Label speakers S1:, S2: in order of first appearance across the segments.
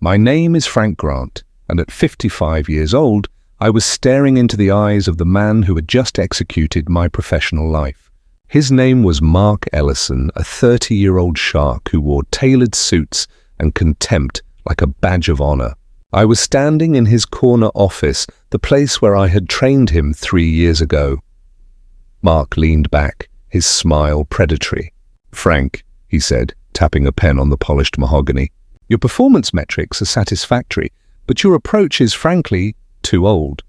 S1: My name is Frank Grant, and at 55 years old, I was staring into the eyes of the man who had just executed my professional life. His name was Mark Ellison, a 30-year-old shark who wore tailored suits and contempt like a badge of honor. I was standing in his corner office, the place where I had trained him 3 years ago. Mark leaned back, his smile predatory. "Frank," he said, tapping a pen on the polished mahogany, "your performance metrics are satisfactory, but your approach is, frankly, too old.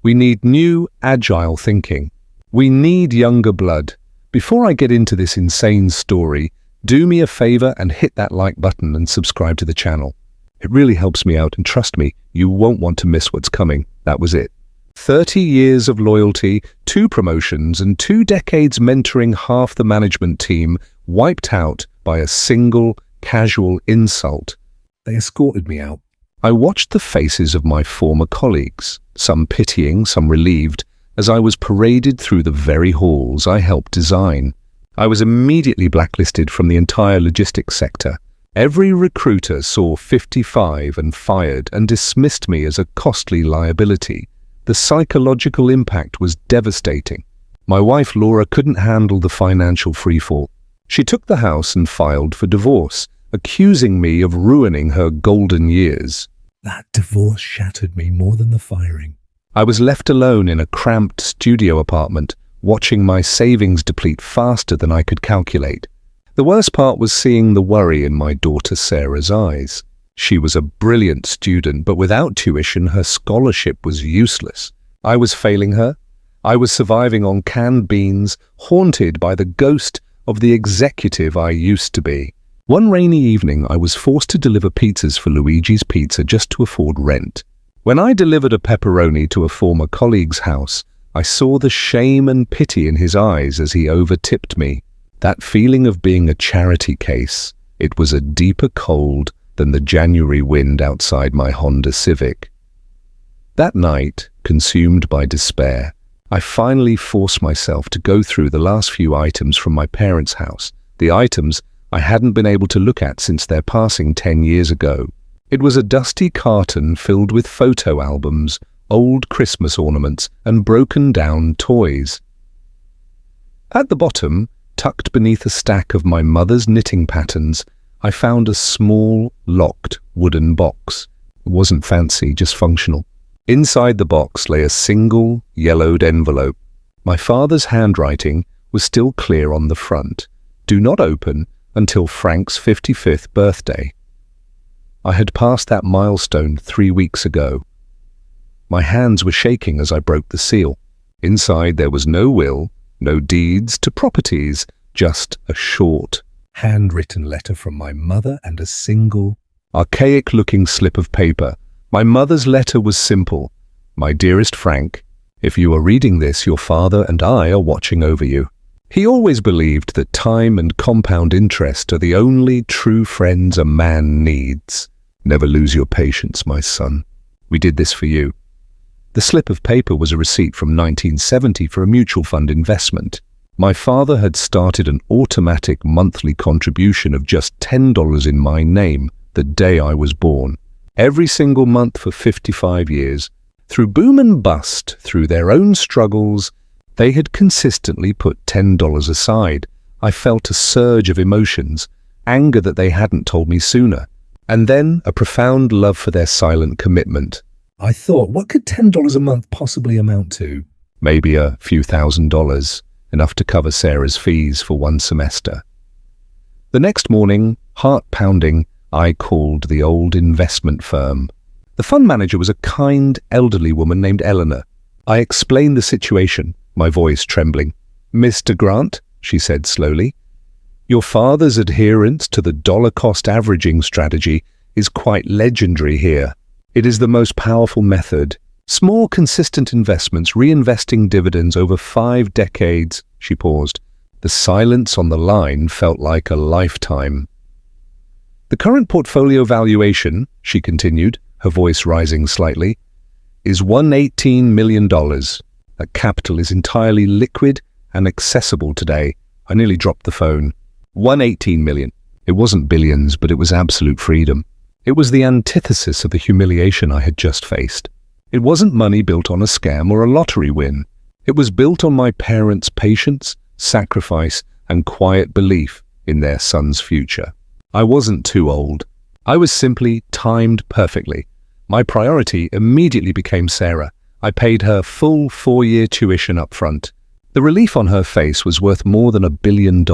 S1: We need new, agile thinking. We need younger blood. Before I get into this insane story, do me a favor and hit that like button and subscribe to the channel. It really helps me out, and trust me, you won't want to miss what's coming." That was it. 30 years of loyalty, 2 promotions, and 2 decades mentoring half the management team wiped out by a single, casual insult. They escorted me out. I watched the faces of my former colleagues, some pitying, some relieved, as I was paraded through the very halls I helped design. I was immediately blacklisted from the entire logistics sector. Every recruiter saw 55 and fired and dismissed me as a costly liability. The psychological impact was devastating. My wife Laura couldn't handle the financial freefall. She took the house and filed for divorce, accusing me of ruining her golden years. That divorce shattered me more than the firing. I was left alone in a cramped studio apartment, watching my savings deplete faster than I could calculate. The worst part was seeing the worry in my daughter Sarah's eyes. She was a brilliant student, but without tuition, her scholarship was useless. I was failing her. I was surviving on canned beans, haunted by the ghost of the executive I used to be. One rainy evening, I was forced to deliver pizzas for Luigi's Pizza just to afford rent. When I delivered a pepperoni to a former colleague's house, I saw the shame and pity in his eyes as he over-tipped me. That feeling of being a charity case, it was a deeper cold than the January wind outside my Honda Civic. That night, consumed by despair, I finally forced myself to go through the last few items from my parents' house, the items I hadn't been able to look at since their passing 10 years ago. It was a dusty carton filled with photo albums, old Christmas ornaments, and broken-down toys. At the bottom, tucked beneath a stack of my mother's knitting patterns, I found a small, locked wooden box. It wasn't fancy, just functional. Inside the box lay a single, yellowed envelope. My father's handwriting was still clear on the front. "Do not open until Frank's 55th birthday." I had passed that milestone 3 weeks ago. My hands were shaking as I broke the seal. Inside there was no will, no deeds to properties, just a short, handwritten letter from my mother and a single, archaic-looking slip of paper. My mother's letter was simple. "My dearest Frank, if you are reading this, your father and I are watching over you. He always believed that time and compound interest are the only true friends a man needs. Never lose your patience, my son. We did this for you." The slip of paper was a receipt from 1970 for a mutual fund investment. My father had started an automatic monthly contribution of just $10 in my name the day I was born. Every single month for 55 years, through boom and bust, through their own struggles, they had consistently put $10 aside. I felt a surge of emotions, anger that they hadn't told me sooner, and then a profound love for their silent commitment. I thought, what could $10 a month possibly amount to? Maybe a few $1,000s, enough to cover Sarah's fees for 1 semester. The next morning, heart-pounding, I called the old investment firm. The fund manager was a kind, elderly woman named Eleanor. I explained the situation, my voice trembling. "Mr. Grant," she said slowly, "your father's adherence to the dollar-cost averaging strategy is quite legendary here. It is the most powerful method. Small, consistent investments, reinvesting dividends over 5 decades." She paused. The silence on the line felt like a lifetime. "The current portfolio valuation," she continued, her voice rising slightly, "is $118 million. That capital is entirely liquid and accessible today." I nearly dropped the phone. $118 million. It wasn't billions, but it was absolute freedom. It was the antithesis of the humiliation I had just faced. It wasn't money built on a scam or a lottery win. It was built on my parents' patience, sacrifice, and quiet belief in their son's future. I wasn't too old. I was simply timed perfectly. My priority immediately became Sarah. I paid her full 4-year tuition up front. The relief on her face was worth more than $1 billion.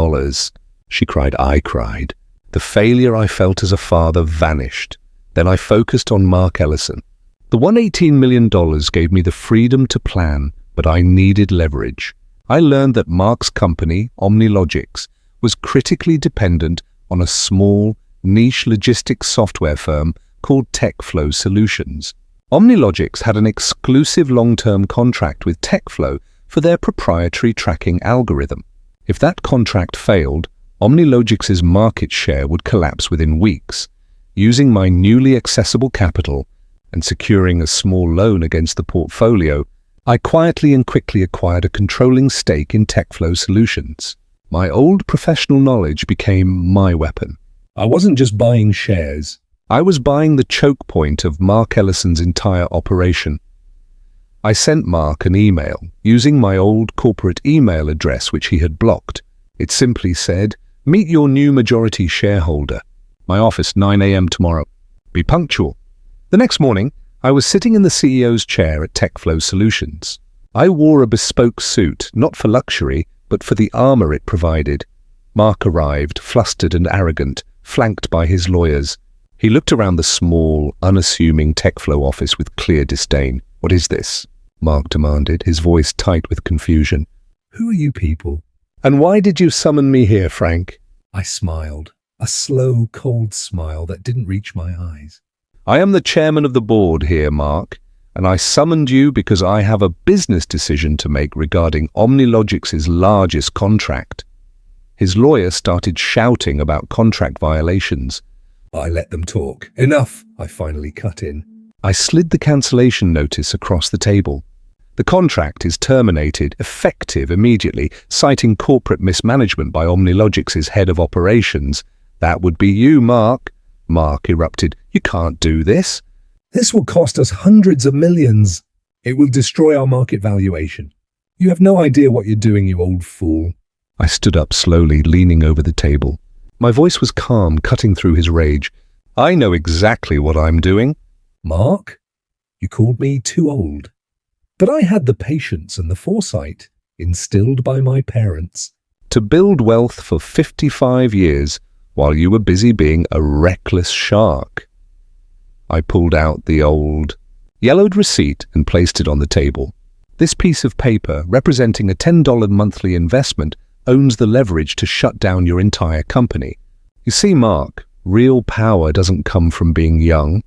S1: She cried, I cried. The failure I felt as a father vanished. Then I focused on Mark Ellison. The $118 million gave me the freedom to plan, but I needed leverage. I learned that Mark's company, OmniLogics, was critically dependent on a small, niche logistics software firm called TechFlow Solutions. OmniLogics had an exclusive long-term contract with TechFlow for their proprietary tracking algorithm. If that contract failed, OmniLogics' market share would collapse within weeks. Using my newly accessible capital and securing a small loan against the portfolio, I quietly and quickly acquired a controlling stake in TechFlow Solutions. My old professional knowledge became my weapon. I wasn't just buying shares. I was buying the choke point of Mark Ellison's entire operation. I sent Mark an email using my old corporate email address which he had blocked. It simply said, "Meet your new majority shareholder. My office, 9 a.m. tomorrow. Be punctual." The next morning, I was sitting in the CEO's chair at TechFlow Solutions. I wore a bespoke suit, not for luxury, but for the armor it provided. Mark arrived, flustered and arrogant, flanked by his lawyers. He looked around the small, unassuming TechFlow office with clear disdain. "What is this?" Mark demanded, his voice tight with confusion. "Who are you people? And why did you summon me here, Frank?" I smiled, a slow, cold smile that didn't reach my eyes. "I am the chairman of the board here, Mark, and I summoned you because I have a business decision to make regarding OmniLogics' largest contract." His lawyer started shouting about contract violations. I let them talk. "Enough," I finally cut in. I slid the cancellation notice across the table. "The contract is terminated, effective immediately, citing corporate mismanagement by OmniLogics' head of operations." "That would be you, Mark." Mark erupted. "You can't do this. This will cost us hundreds of millions. It will destroy our market valuation. You have no idea what you're doing, you old fool." I stood up slowly, leaning over the table. My voice was calm, cutting through his rage. "I know exactly what I'm doing." "Mark, you called me too old. But I had the patience and the foresight, instilled by my parents, to build wealth for 55 years while you were busy being a reckless shark." I pulled out the old, yellowed receipt and placed it on the table. This piece of paper, representing a $10 monthly investment, owns the leverage to shut down your entire company. You see, Mark, real power doesn't come from being young.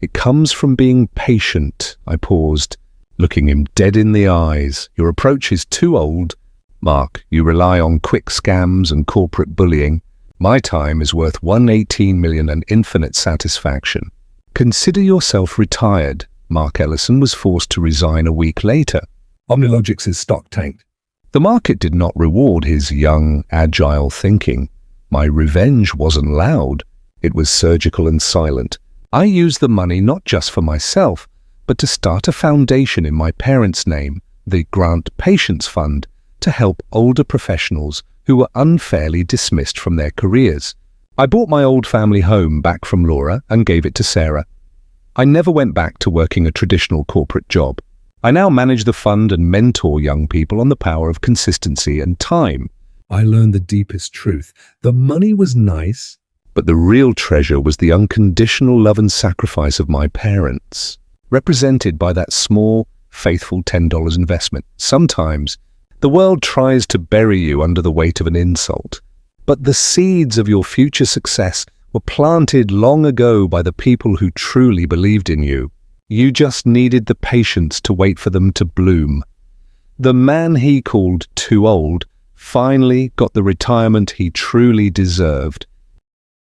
S1: It comes from being patient. I paused, looking him dead in the eyes. "Your approach is too old. Mark, you rely on quick scams and corporate bullying. My time is worth $118 million and infinite satisfaction. Consider yourself retired." Mark Ellison was forced to resign a week later. OmniLogics' stock tanked. The market did not reward his young, agile thinking. My revenge wasn't loud. It was surgical and silent. I used the money not just for myself, but to start a foundation in my parents' name, the Grant Patience Fund, to help older professionals who were unfairly dismissed from their careers. I bought my old family home back from Laura and gave it to Sarah. I never went back to working a traditional corporate job. I now manage the fund and mentor young people on the power of consistency and time. I learned the deepest truth. The money was nice, but the real treasure was the unconditional love and sacrifice of my parents, represented by that small, faithful $10 investment. Sometimes, the world tries to bury you under the weight of an insult, but the seeds of your future success were planted long ago by the people who truly believed in you. You just needed the patience to wait for them to bloom. The man he called too old finally got the retirement he truly deserved.